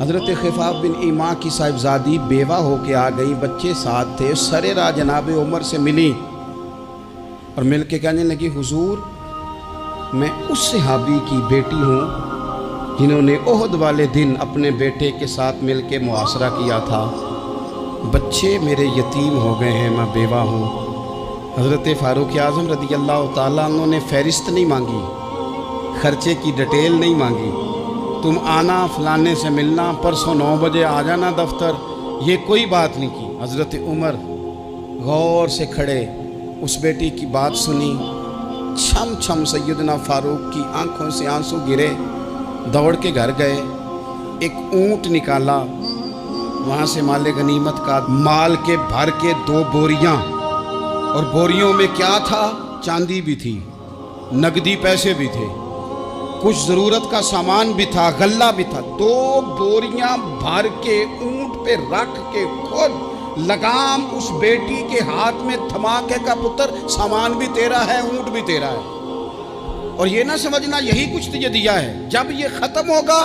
حضرت خفاف بن ایما کی صاحبزادی بیوہ ہو کے آ گئی، بچے ساتھ تھے، سرے راہ جناب عمر سے ملی اور مل کے کہنے لگی حضور میں اس صحابی کی بیٹی ہوں جنہوں نے احد والے دن اپنے بیٹے کے ساتھ مل کے محاصرہ کیا تھا، بچے میرے یتیم ہو گئے ہیں، میں بیوہ ہوں۔ حضرت فاروق اعظم رضی اللہ تعالیٰ عنہ نے فہرست نہیں مانگی، خرچے کی ڈیٹیل نہیں مانگی، تم آنا فلانے سے ملنا، پرسوں 9 بجے آ جانا دفتر، یہ کوئی بات نہیں کی۔ حضرت عمر غور سے کھڑے، اس بیٹی کی بات سنی، چھم چھم سیدنا فاروق کی آنکھوں سے آنسو گرے، دوڑ کے گھر گئے، ایک اونٹ نکالا، وہاں سے مال غنیمت کا مال کے بھر کے 2 بوریاں، اور بوریوں میں کیا تھا؟ چاندی بھی تھی، نقدی پیسے بھی تھے، کچھ ضرورت کا سامان بھی تھا، غلہ بھی تھا، 2 بوریاں بھر کے اونٹ پہ رکھ کے خود لگام اس بیٹی کے ہاتھ میں تھما کے کا پتر سامان بھی تیرا ہے، اونٹ بھی تیرا ہے، اور یہ نہ سمجھنا یہی کچھ تجھے دیا ہے، جب یہ ختم ہوگا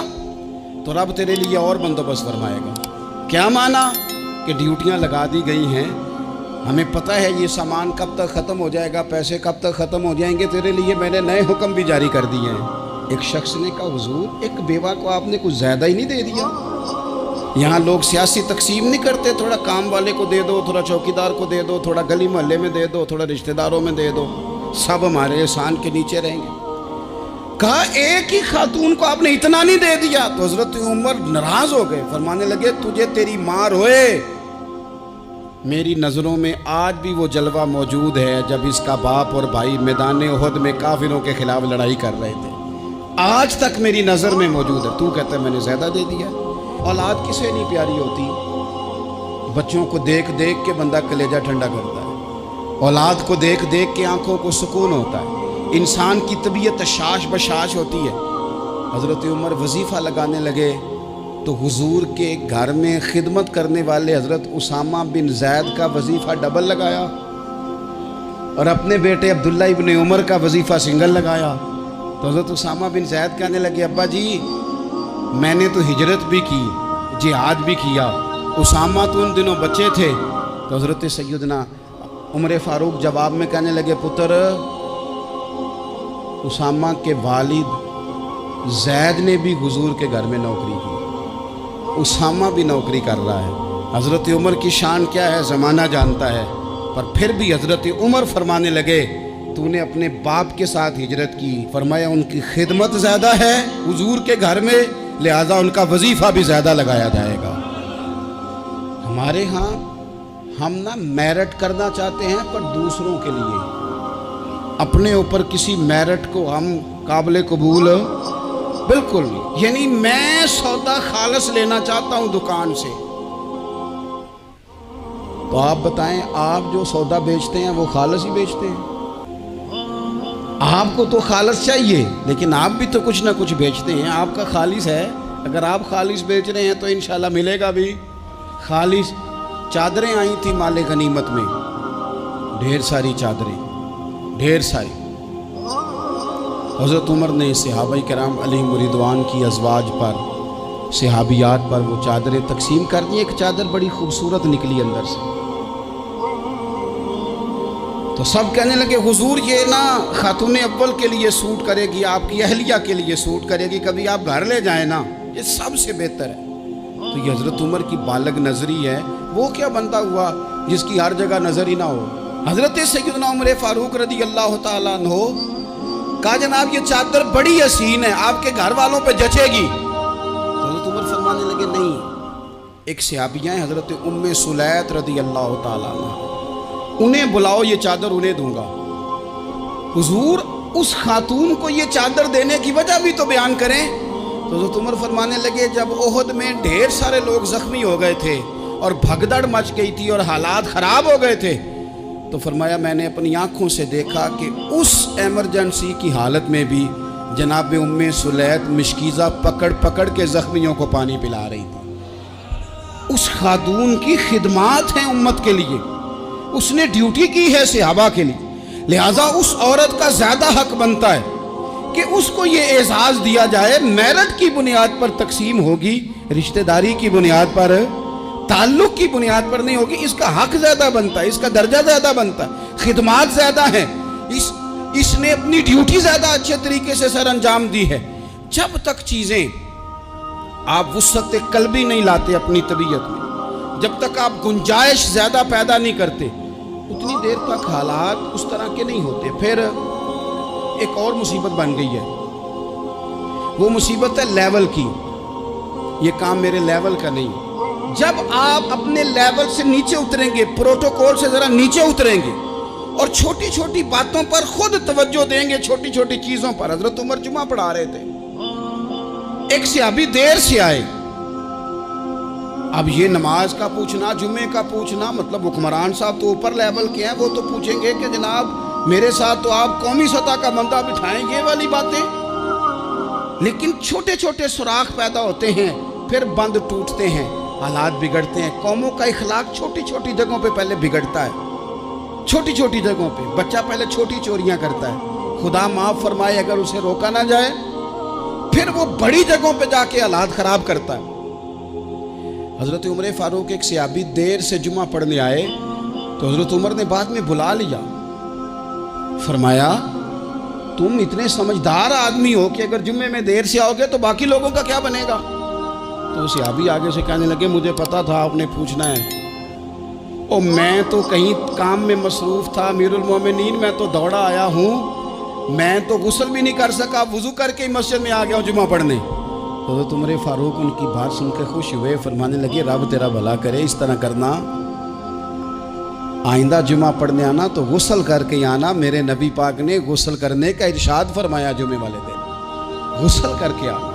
تو رب تیرے لیے اور بندوبست فرمائے گا۔ کیا مانا کہ ڈیوٹیاں لگا دی گئی ہیں، ہمیں پتہ ہے یہ سامان کب تک ختم ہو جائے گا، پیسے کب تک ختم ہو جائیں گے، تیرے لیے میں نے نئے حکم بھی جاری کر دیے ہیں۔ ایک شخص نے کہا حضور ایک بیوہ کو آپ نے کچھ زیادہ ہی نہیں دے دیا؟ یہاں لوگ سیاسی تقسیم نہیں کرتے، تھوڑا کام والے کو دے دو، تھوڑا چوکیدار کو دے دو، تھوڑا گلی محلے میں دے دو، تھوڑا رشتہ داروں میں دے دو، سب ہمارے احسان کے نیچے رہیں گے۔ کہا ایک ہی خاتون کو آپ نے اتنا نہیں دے دیا؟ تو حضرت عمر ناراض ہو گئے، فرمانے لگے تجھے تیری مار ہوئے، میری نظروں میں آج بھی وہ جلوہ موجود ہے جب اس کا باپ اور بھائی میدان احد میں کافروں کے خلاف لڑائی کر رہے تھے، آج تک میری نظر میں موجود ہے۔ تو کہتا ہے میں نے زیادہ دے دیا؟ اولاد کسے نہیں پیاری ہوتی؟ بچوں کو دیکھ دیکھ کے بندہ کلیجہ ٹھنڈا کرتا ہے، اولاد کو دیکھ دیکھ کے آنکھوں کو سکون ہوتا ہے، انسان کی طبیعت شاش بشاش ہوتی ہے۔ حضرت عمر وظیفہ لگانے لگے تو حضور کے گھر میں خدمت کرنے والے حضرت اسامہ بن زید کا وظیفہ ڈبل لگایا اور اپنے بیٹے عبداللہ ابن عمر کا وظیفہ سنگل لگایا۔ تو حضرت اسامہ بن زید کہنے لگے ابا جی میں نے تو ہجرت بھی کی، جہاد بھی کیا، اسامہ تو ان دنوں بچے تھے۔ تو حضرت سیدنا عمر فاروق جواب میں کہنے لگے پتر اسامہ کے والد زید نے بھی حضور کے گھر میں نوکری کی، اسامہ بھی نوکری کر رہا ہے۔ حضرت عمر کی شان کیا ہے زمانہ جانتا ہے، پر پھر بھی حضرت عمر فرمانے لگے تو نے اپنے باپ کے ساتھ ہجرت کی، فرمایا ان کی خدمت زیادہ ہے حضور کے گھر میں، لہذا ان کا وظیفہ بھی زیادہ لگایا جائے گا۔ ہمارے ہاں ہم نہ میرٹ کرنا چاہتے ہیں پر دوسروں کے لیے، اپنے اوپر کسی میرٹ کو ہم قابل قبول بالکل نہیں، یعنی میں سودا خالص لینا چاہتا ہوں دکان سے، تو آپ بتائیں آپ جو سودا بیچتے ہیں وہ خالص ہی بیچتے ہیں؟ آپ کو تو خالص چاہیے لیکن آپ بھی تو کچھ نہ کچھ بیچتے ہیں، آپ کا خالص ہے، اگر آپ خالص بیچ رہے ہیں تو انشاءاللہ ملے گا بھی خالص۔ چادریں آئی تھیں مال غنیمت میں، ڈھیر ساری چادریں، ڈھیر ساری۔ حضرت عمر نے صحابہ کرام علیہم رضوان کی ازواج پر، صحابیات پر وہ چادریں تقسیم کر دی، ایک چادر بڑی خوبصورت نکلی اندر سے، تو سب کہنے لگے حضور یہ نا خاتون اول کے لیے سوٹ کرے گی، آپ کی اہلیہ کے لیے سوٹ کرے گی، کبھی آپ گھر لے جائیں نا، یہ سب سے بہتر ہے۔ تو یہ حضرت عمر کی بالغ نظری ہے، وہ کیا بندہ ہوا جس کی ہر جگہ نظر ہی نہ ہو۔ حضرت سیدنا عمر فاروق رضی اللہ تعالیٰ عنہ کہا جناب یہ چادر بڑی حسین ہے، آپ کے گھر والوں پہ جچے گی؟ تو حضرت عمر فرمانے لگے نہیں، ایک صحابیہ ہیں حضرت ام سلیت رضی اللہ تعالیٰ عنہ، انہیں بلاؤ یہ چادر انہیں دوں گا۔ حضور اس خاتون کو یہ چادر دینے کی وجہ بھی تو بیان کریں۔ تو حضرت عمر فرمانے لگے جب احد میں ڈھیر سارے لوگ زخمی ہو گئے تھے اور بھگدڑ مچ گئی تھی اور حالات خراب ہو گئے تھے، تو فرمایا میں نے اپنی آنکھوں سے دیکھا کہ اس ایمرجنسی کی حالت میں بھی جناب ام سلیت مشکیزہ پکڑ پکڑ کے زخمیوں کو پانی پلا رہی تھی۔ اس خاتون کی خدمات ہیں امت کے لیے، اس نے ڈیوٹی کی ہے صحابہ کے لیے، لہٰذا اس عورت کا زیادہ حق بنتا ہے کہ اس کو یہ اعزاز دیا جائے میرٹ کی بنیاد پر تقسیم ہوگی، رشتہ داری کی بنیاد پر، تعلق کی بنیاد پر نہیں ہوگی، اس کا حق زیادہ بنتا ہے، اس کا درجہ زیادہ بنتا ہے، خدمات زیادہ ہیں، اس نے اپنی ڈیوٹی زیادہ اچھے طریقے سے سر انجام دی ہے۔ جب تک چیزیں آپ وسعت قلبی نہیں لاتے اپنی طبیعت میں، جب تک آپ گنجائش زیادہ پیدا نہیں کرتے، اتنی دیر تک حالات اس طرح کے نہیں ہوتے۔ پھر ایک اور مصیبت بن گئی ہے، وہ مصیبت ہے لیول کی۔ یہ کام میرے لیول کا نہیں۔ جب آپ اپنے لیول سے نیچے اتریں گے، پروٹوکول سے ذرا نیچے اتریں گے اور چھوٹی چھوٹی باتوں پر خود توجہ دیں گے، چھوٹی چھوٹی چیزوں پر۔ حضرت عمر جمعہ پڑھا رہے تھے، ایک صحابی دیر سے آئے۔ اب یہ نماز کا پوچھنا، جمعے کا پوچھنا، مطلب حکمران صاحب تو اوپر لیول کے ہیں، وہ تو پوچھیں گے کہ جناب میرے ساتھ تو آپ قومی سطح کا بندہ بٹھائیں، یہ والی باتیں۔ لیکن چھوٹے چھوٹے سوراخ پیدا ہوتے ہیں، پھر بند ٹوٹتے ہیں، حالات بگڑتے ہیں۔ قوموں کا اخلاق چھوٹی چھوٹی جگہوں پہ پہلے بگڑتا ہے، چھوٹی چھوٹی جگہوں پہ۔ بچہ پہلے چھوٹی چوریاں کرتا ہے، خدا معاف فرمائے اگر اسے روکا نہ جائے، پھر وہ بڑی جگہوں پہ جا کے حالات خراب کرتا ہے۔ حضرت عمر فاروق ایک صحابی دیر سے جمعہ پڑھنے آئے تو حضرت عمر نے بعد میں بلا لیا، فرمایا تم اتنے سمجھدار آدمی ہو کہ اگر جمعے میں دیر سے آؤ گے تو باقی لوگوں کا کیا بنے گا؟ تو صحابی آگے سے کہنے لگے مجھے پتا تھا آپ نے پوچھنا ہے، اور میں تو کہیں کام میں مصروف تھا امیر المومنین، میں تو دوڑا آیا ہوں، میں تو غسل بھی نہیں کر سکا، وضو کر کے مسجد میں آ گیا ہوں جمعہ پڑھنے۔ حضرت عمر فاروق ان کی بات سن کے خوش ہوئے، فرمانے لگے رب تیرا بھلا کرے، اس طرح کرنا، آئندہ جمعہ پڑھنے آنا تو غسل کر کے آنا، میرے نبی پاک نے غسل کرنے کا ارشاد فرمایا جمعے والے دن، غسل کر کے آنا۔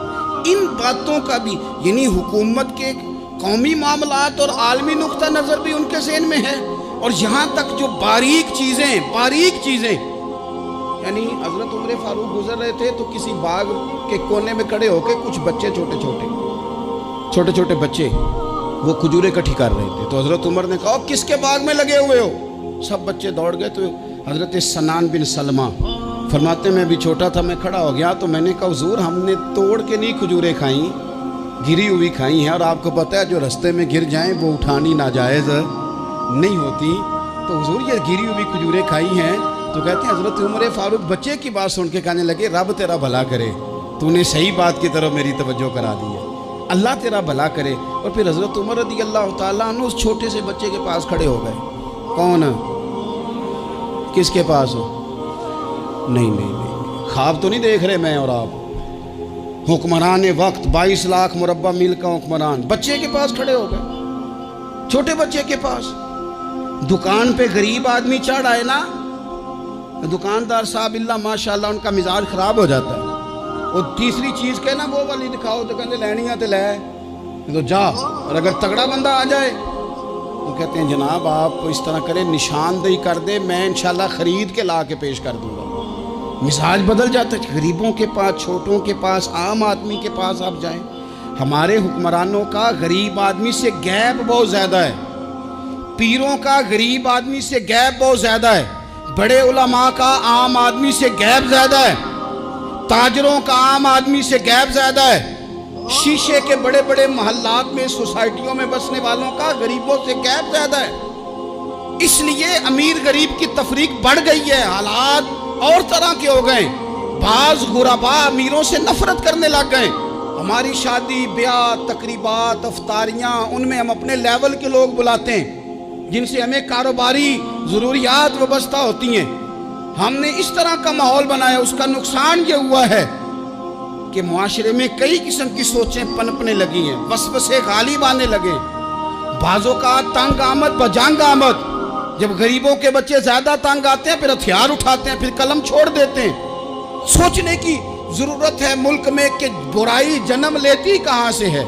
ان باتوں کا بھی، یعنی حکومت کے قومی معاملات اور عالمی نقطہ نظر بھی ان کے ذہن میں ہے، اور یہاں تک جو باریک چیزیں، یعنی حضرت عمر فاروق گزر رہے تھے تو کسی باغ کے کونے میں کھڑے ہو کے کچھ بچے چھوٹے چھوٹے بچے وہ کھجوریں اکٹھی کر رہے تھے، تو حضرت عمر نے کہا کس کے باغ میں لگے ہوئے ہو؟ سب بچے دوڑ گئے، تو حضرت سنان بن سلمہ فرماتے میں بھی چھوٹا تھا، میں کھڑا ہو گیا تو میں نے کہا حضور ہم نے توڑ کے نہیں کھجوریں کھائیں، گری ہوئی کھائی ہیں، اور آپ کو پتہ ہے جو رستے میں گر جائیں وہ اٹھانی ناجائز نہیں ہوتی، تو حضور یہ گری ہوئی کھجوریں کھائی ہیں۔ تو کہتے ہیں حضرت عمر فاروق بچے کی بات سن کے کہنے لگے رب تیرا بھلا کرے، تو نے صحیح بات کی طرف میری توجہ کرا دی ہے، اللہ تیرا بھلا کرے۔ اور پھر حضرت عمر رضی اللہ تعالیٰ عنہ اس چھوٹے سے بچے کے پاس کھڑے ہو گئے۔ کون؟ کس کے پاس؟ نہیں، خواب تو نہیں دیکھ رہے میں اور آپ، حکمران وقت 22 لاکھ مربع میل کا حکمران بچے کے پاس کھڑے ہو گئے، چھوٹے بچے کے پاس۔ دکان پہ غریب آدمی چڑھ آئے نا، دکاندار صاحب اللہ ماشاءاللہ ان کا مزاج خراب ہو جاتا ہے، اور تیسری چیز کہنا وہ والی دکھاؤ تو کہتے لینی ہے تو لے تو جا، اور اگر تگڑا بندہ آ جائے تو کہتے ہیں جناب آپ اس طرح کریں نشاندہی کر دے، میں انشاءاللہ خرید کے لا کے پیش کر دوں گا۔ مزاج بدل جاتا ہے، غریبوں کے پاس، چھوٹوں کے پاس، عام آدمی کے پاس آپ جائیں۔ ہمارے حکمرانوں کا غریب آدمی سے گیپ بہت زیادہ ہے، پیروں کا غریب آدمی سے گیپ بہت زیادہ ہے، بڑے علماء کا عام آدمی سے گیپ زیادہ ہے، تاجروں کا عام آدمی سے گیپ زیادہ ہے، شیشے کے بڑے بڑے محلات میں سوسائٹیوں میں بسنے والوں کا غریبوں سے گیپ زیادہ ہے۔ اس لیے امیر غریب کی تفریق بڑھ گئی ہے، حالات اور طرح کے ہو گئے، بعض غرباء امیروں سے نفرت کرنے لگ گئے۔ ہماری شادی بیاہ تقریبات افطاریاں ان میں ہم اپنے لیول کے لوگ بلاتے ہیں جن سے ہمیں کاروباری ضروریات وابستہ ہوتی ہیں، ہم نے اس طرح کا ماحول بنایا۔ اس کا نقصان یہ ہوا ہے کہ معاشرے میں کئی قسم کی سوچیں پنپنے لگی ہیں، وسوسے غالب آنے لگے، بعضوں کا تنگ آمد بجنگ آمد۔ جب غریبوں کے بچے زیادہ تنگ آتے ہیں پھر ہتھیار اٹھاتے ہیں، پھر قلم چھوڑ دیتے ہیں۔ سوچنے کی ضرورت ہے ملک میں کہ برائی جنم لیتی کہاں سے ہے۔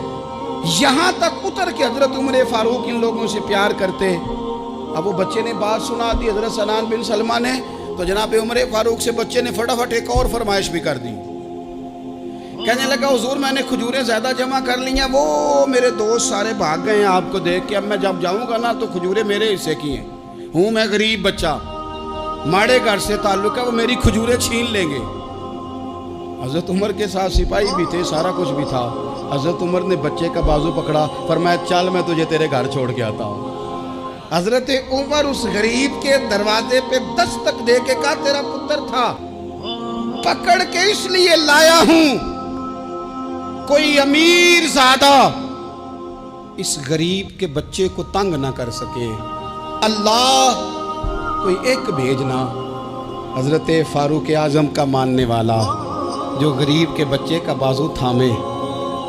یہاں تک اتر کے حضرت عمر فاروق ان لوگوں سے پیار کرتے۔ اب وہ بچے نے بات سنا دی حضرت سنان بن سلمہ نے، تو جناب عمر فاروق سے بچے نے فٹافٹ ایک اور فرمائش بھی کر دی، کہنے لگا حضور میں نے کھجوریں زیادہ جمع کر لی ہیں، وہ میرے دوست سارے بھاگ گئے ہیں آپ کو دیکھ کے، اب میں جب جاؤں گا نا تو کھجوریں میرے حصے کی ہیں، ہوں میں غریب بچہ، ماڑے گھر سے تعلق ہے، وہ میری کھجوریں چھین لیں گے۔ حضرت عمر کے ساتھ سپاہی بھی تھے، سارا کچھ بھی تھا۔ حضرت عمر نے بچے کا بازو پکڑا، فرمایا چل میں تجھے تیرے گھر چھوڑ کے آتا ہوں۔ حضرت عمر اس غریب کے دروازے پہ دستک دے کے کہا تیرا پتر تھا، پکڑ کے اس لیے لایا ہوں کوئی امیر زادہ اس غریب کے بچے کو تنگ نہ کر سکے، اللہ کوئی ایک بھیجنا۔ حضرت فاروق اعظم کا ماننے والا جو غریب کے بچے کا بازو تھامے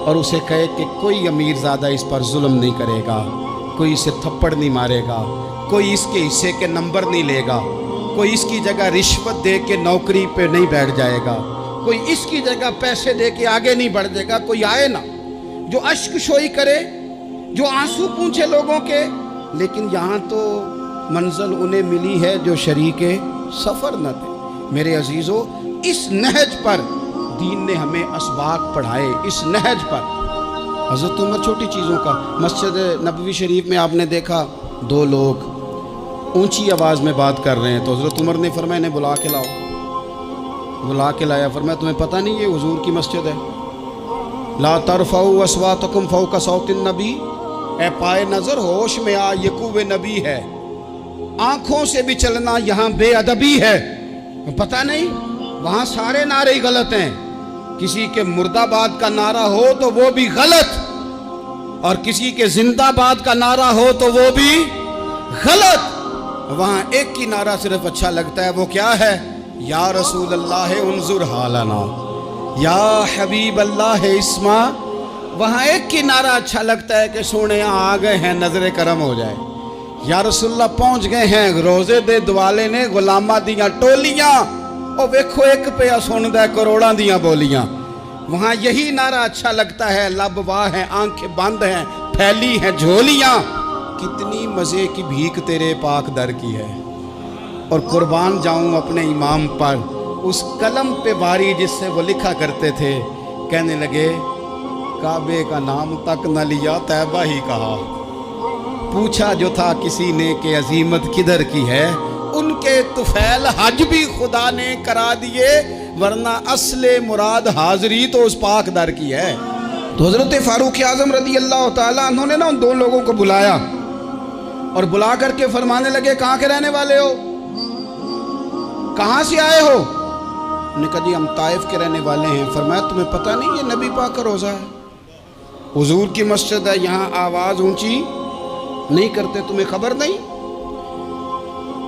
اور اسے کہے کہ کوئی امیر زادہ اس پر ظلم نہیں کرے گا، کوئی اسے تھپڑ نہیں مارے گا، کوئی اس کے حصے کے نمبر نہیں لے گا، کوئی اس کی جگہ رشوت دے کے نوکری پہ نہیں بیٹھ جائے گا، کوئی اس کی جگہ پیسے دے کے آگے نہیں بڑھ جائے گا، کوئی آئے نا جو اشک شوئی کرے، جو آنسو پونچھے لوگوں کے۔ لیکن یہاں تو منزل انہیں ملی ہے جو شریک سفر نہ تھے۔ میرے عزیزو، اس نہج پر دین نے ہمیں اسباق پڑھائے، اس نہج پر۔ حضرت عمر چھوٹی چیزوں کا، مسجد نبوی شریف میں آپ نے دیکھا دو لوگ اونچی آواز میں بات کر رہے ہیں، تو حضرت عمر نے فرمایا انہیں بلا کے لاؤ۔ بلا کے لایا، فرمایا تمہیں پتہ نہیں یہ حضور کی مسجد ہے؟ لا ترفعوا اصواتکم فوق صوت النبی، اے پائے نظر ہوش میں آ، یہ کوہ نبی ہے، آنکھوں سے بھی چلنا یہاں بے ادبی ہے۔ پتہ نہیں وہاں سارے نعرے غلط ہیں، کسی کے مرد آباد کا نعرہ ہو تو وہ بھی غلط، اور کسی کے زندہ آباد کا نعرہ ہو تو وہ بھی غلط۔ وہاں ایک کی نعرہ صرف اچھا لگتا ہے، وہ کیا ہے؟ یا رسول اللہ انظر حالنا، یا حبیب اللہ اسما۔ وہاں ایک کی نعرہ اچھا لگتا ہے کہ سونے یہاں آ گئے ہیں، نظر کرم ہو جائے۔ یا رسول اللہ پہنچ گئے ہیں، روزے دے دوالے نے غلامہ دیاں ٹولیاں، او ویکھو ایک پہ سن دے کروڑاں دیاں بولیاں۔ وہاں یہی نعرہ اچھا لگتا ہے، لب واہ ہیں، آنکھیں بند ہیں، پھیلی ہیں جھولیاں، کتنی مزے کی بھیک تیرے پاک در کی ہے۔ اور قربان جاؤں اپنے امام پر، اس قلم پہ باری جس سے وہ لکھا کرتے تھے، کہنے لگے کعبے کا نام تک نہ لیا، طیبہ ہی کہا۔ پوچھا جو تھا کسی نے کہ عظیمت کدھر کی ہے، ان کے طفیل حج بھی خدا نے کرا دیے، ورنہ اصل مراد حاضری تو اس پاک در کی ہے۔ تو حضرت فاروق اعظم رضی اللہ تعالیٰ عنہ نے نا ان دو لوگوں کو بلایا اور بلا کر کے فرمانے لگے کہاں کے رہنے والے ہو، کہاں سے آئے ہو؟ انہوں نے کہا جی ہم طائف کے رہنے والے ہیں۔ فرمایا تمہیں پتہ نہیں یہ نبی پاک کا روزہ ہے، حضور کی مسجد ہے، یہاں آواز اونچی نہیں کرتے، تمہیں خبر نہیں؟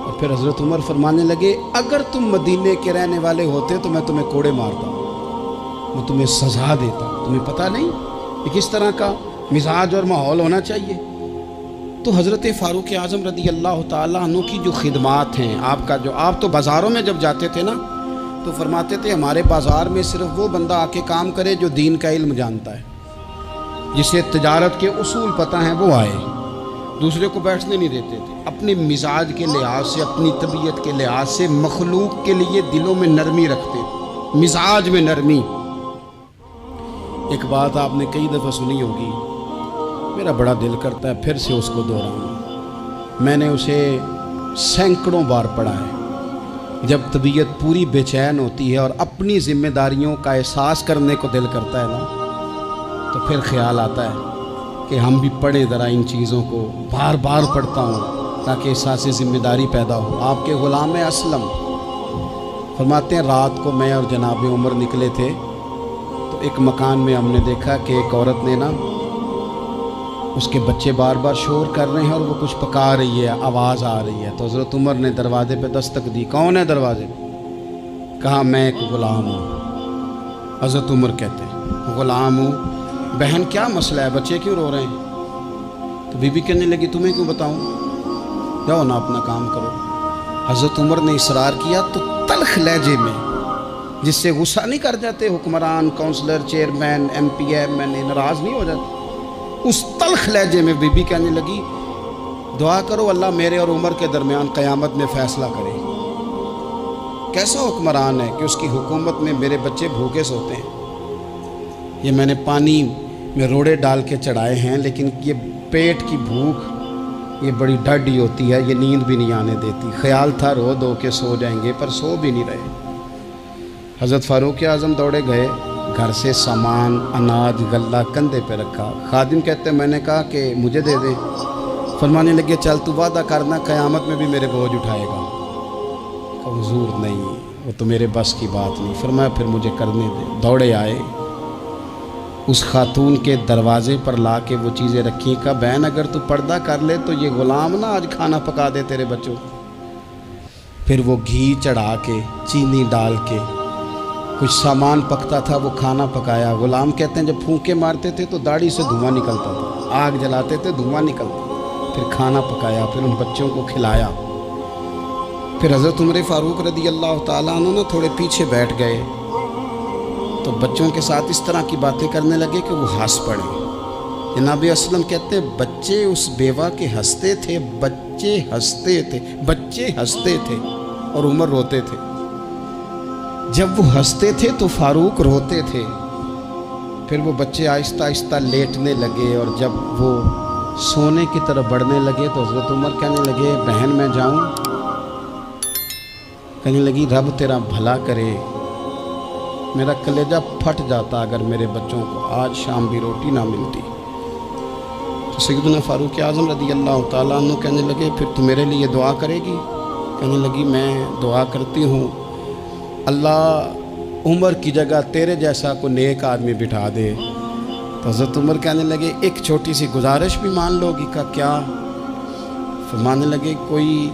اور پھر حضرت عمر فرمانے لگے اگر تم مدینے کے رہنے والے ہوتے تو میں تمہیں کوڑے مارتا، میں تمہیں سزا دیتا، تمہیں پتہ نہیں کہ کس طرح کا مزاج اور ماحول ہونا چاہیے۔ تو حضرت فاروق اعظم رضی اللہ تعالیٰ عنہ کی جو خدمات ہیں، آپ تو بازاروں میں جب جاتے تھے نا تو فرماتے تھے ہمارے بازار میں صرف وہ بندہ آ کے کام کرے جو دین کا علم جانتا ہے، جسے تجارت کے اصول پتہ ہیں، وہ آئے، دوسرے کو بیٹھنے نہیں دیتے تھے۔ اپنے مزاج کے لحاظ سے، اپنی طبیعت کے لحاظ سے مخلوق کے لیے دلوں میں نرمی رکھتے تھے، مزاج میں نرمی۔ ایک بات آپ نے کئی دفعہ سنی ہوگی، میرا بڑا دل کرتا ہے پھر سے اس کو دہراؤں، میں نے اسے سینکڑوں بار پڑھا ہے۔ جب طبیعت پوری بے چین ہوتی ہے اور اپنی ذمہ داریوں کا احساس کرنے کو دل کرتا ہے نا، تو پھر خیال آتا ہے کہ ہم بھی پڑھیں ذرا ان چیزوں کو، بار بار پڑھتا ہوں تاکہ احساس ذمہ داری پیدا ہو۔ آپ کے غلام اسلم فرماتے ہیں رات کو میں اور جناب عمر نکلے تھے تو ایک مکان میں ہم نے دیکھا کہ ایک عورت نے نا، اس کے بچے بار بار شور کر رہے ہیں اور وہ کچھ پکا رہی ہے، آواز آ رہی ہے۔ تو حضرت عمر نے دروازے پہ دستک دی، کون ہے دروازے پہ؟ کہا میں ایک غلام ہوں۔ حضرت عمر کہتے ہیں غلام ہوں، بہن کیا مسئلہ ہے، بچے کیوں رو رہے ہیں؟ تو بی بی کہنے لگی تمہیں کیوں بتاؤں، جاؤ نا اپنا کام کرو۔ حضرت عمر نے اصرار کیا تو تلخ لہجے میں، جس سے غصہ نہیں کر جاتے حکمران، councillor, chairman, M P M ناراض نہیں ہو جاتے، اس تلخ لہجے میں بی بی کہنے لگی دعا کرو اللہ میرے اور عمر کے درمیان قیامت میں فیصلہ کرے۔ کیسا حکمران ہے کہ اس کی حکومت میں میرے بچے بھوکے سوتے ہیں، یہ میں نے پانی میں روڑے ڈال کے چڑھائے ہیں، لیکن یہ پیٹ کی بھوک یہ بڑی ڈھڈی ہوتی ہے، یہ نیند بھی نہیں آنے دیتی۔ خیال تھا رو دو کے سو جائیں گے، پر سو بھی نہیں رہے۔ حضرت فاروق اعظم دوڑے گئے، گھر سے سامان اناج غلہ کندھے پہ رکھا۔ خادم کہتے ہیں میں نے کہا کہ مجھے دے دیں، فرمانے لگے چل تو وعدہ کرنا قیامت میں بھی میرے بوجھ اٹھائے گا۔ حضور نہیں، وہ تو میرے بس کی بات نہیں۔ فرمایا پھر مجھے کرنے دے۔ دوڑے آئے، اس خاتون کے دروازے پر لا کے وہ چیزیں رکھی، کہا بہن اگر تو پردہ کر لے تو یہ غلام نہ آج کھانا پکا دے تیرے بچوں۔ پھر وہ گھی چڑھا کے چینی ڈال کے کچھ سامان پکتا تھا وہ کھانا پکایا۔ غلام کہتے ہیں جب پھونکے مارتے تھے تو داڑھی سے دھواں نکلتا تھا، آگ جلاتے تھے دھواں نکلتا، پھر کھانا پکایا، پھر ان بچوں کو کھلایا۔ پھر حضرت عمر فاروق رضی اللہ تعالیٰ عنہ نا تھوڑے پیچھے بیٹھ گئے تو بچوں کے ساتھ اس طرح کی باتیں کرنے لگے کہ وہ ہنس پڑے۔ جناب اسلم کہتے ہیں بچے اس بیوہ کے ہنستے تھے، بچے ہنستے تھے اور عمر روتے تھے۔ جب وہ ہنستے تھے تو فاروق روتے تھے۔ پھر وہ بچے آہستہ آہستہ لیٹنے لگے، اور جب وہ سونے کی طرف بڑھنے لگے تو حضرت عمر کہنے لگے بہن میں جاؤں؟ کہنے لگی رب تیرا بھلا کرے، میرا کلیجہ پھٹ جاتا اگر میرے بچوں کو آج شام بھی روٹی نہ ملتی۔ تو سیدنا فاروق اعظم رضی اللہ تعالیٰ عنہ کہنے لگے پھر تو میرے لیے دعا کرے گی؟ کہنے لگی میں دعا کرتی ہوں اللہ عمر کی جگہ تیرے جیسا کو نیک آدمی بٹھا دے۔ تو حضرت عمر کہنے لگے ایک چھوٹی سی گزارش بھی مان لو گی؟ کا کیا؟ فرمانے لگے کوئی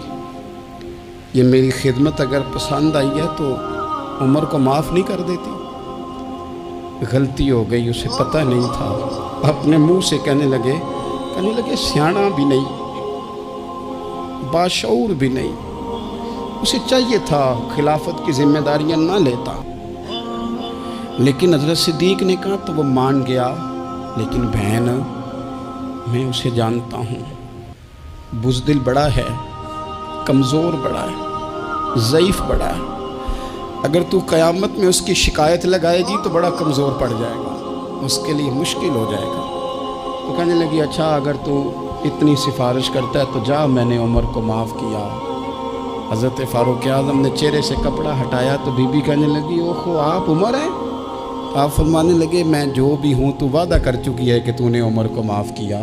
یہ میری خدمت اگر پسند آئی ہے تو عمر کو معاف نہیں کر دیتی؟ غلطی ہو گئی، اسے پتہ نہیں تھا۔ اپنے منہ سے کہنے لگے سیاںا بھی نہیں، باشعور بھی نہیں، اسے چاہیے تھا خلافت کی ذمہ داریاں نہ لیتا۔ لیکن حضرت صدیق نے کہا تو وہ مان گیا، لیکن بہن میں اسے جانتا ہوں، بزدل بڑا ہے، کمزور بڑا ہے، ضعیف بڑا ہے، اگر تو قیامت میں اس کی شکایت لگائے گی تو بڑا کمزور پڑ جائے گا، اس کے لیے مشکل ہو جائے گا۔ تو کہنے لگی اچھا اگر تو اتنی سفارش کرتا ہے تو جا، میں نے عمر کو معاف کیا۔ حضرت فاروق اعظم نے چہرے سے کپڑا ہٹایا تو بی بی کہنے لگی اوہو آپ عمر ہیں؟ آپ فرمانے لگے میں جو بھی ہوں تو وعدہ کر چکی ہے کہ تو نے عمر کو معاف کیا۔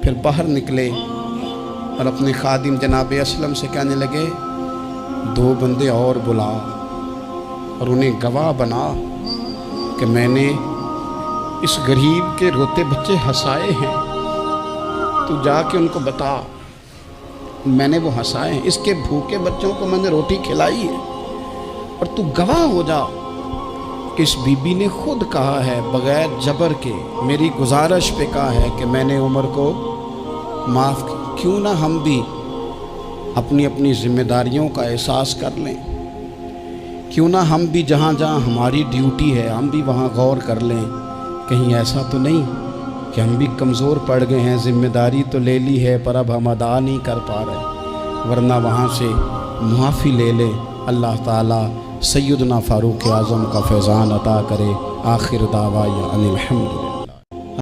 پھر باہر نکلے اور اپنے خادم جناب اسلم سے کہنے لگے 2 بندے اور بلا اور انہیں گواہ بنا کہ میں نے اس غریب کے روتے بچے ہنسائے ہیں، تو جا کے ان کو بتا میں نے وہ ہنسائے ہیں، اس کے بھوکے بچوں کو میں نے روٹی کھلائی ہے، اور تو گواہ ہو جا کہ اس بی بی نے خود کہا ہے بغیر جبر کے، میری گزارش پہ کہا ہے کہ میں نے عمر کو معاف کیا۔ کیوں نہ ہم بھی اپنی اپنی ذمہ داریوں کا احساس کر لیں، کیوں نہ ہم بھی جہاں جہاں ہماری ڈیوٹی ہے ہم بھی وہاں غور کر لیں، کہیں ایسا تو نہیں کہ ہم بھی کمزور پڑ گئے ہیں، ذمہ داری تو لے لی ہے پر اب ہم ادا نہیں کر پا رہے، ورنہ وہاں سے معافی لے لیں۔ اللہ تعالیٰ سیدنا فاروق اعظم کا فیضان عطا کرے۔ آخر دعوانا ان الحمد للہ۔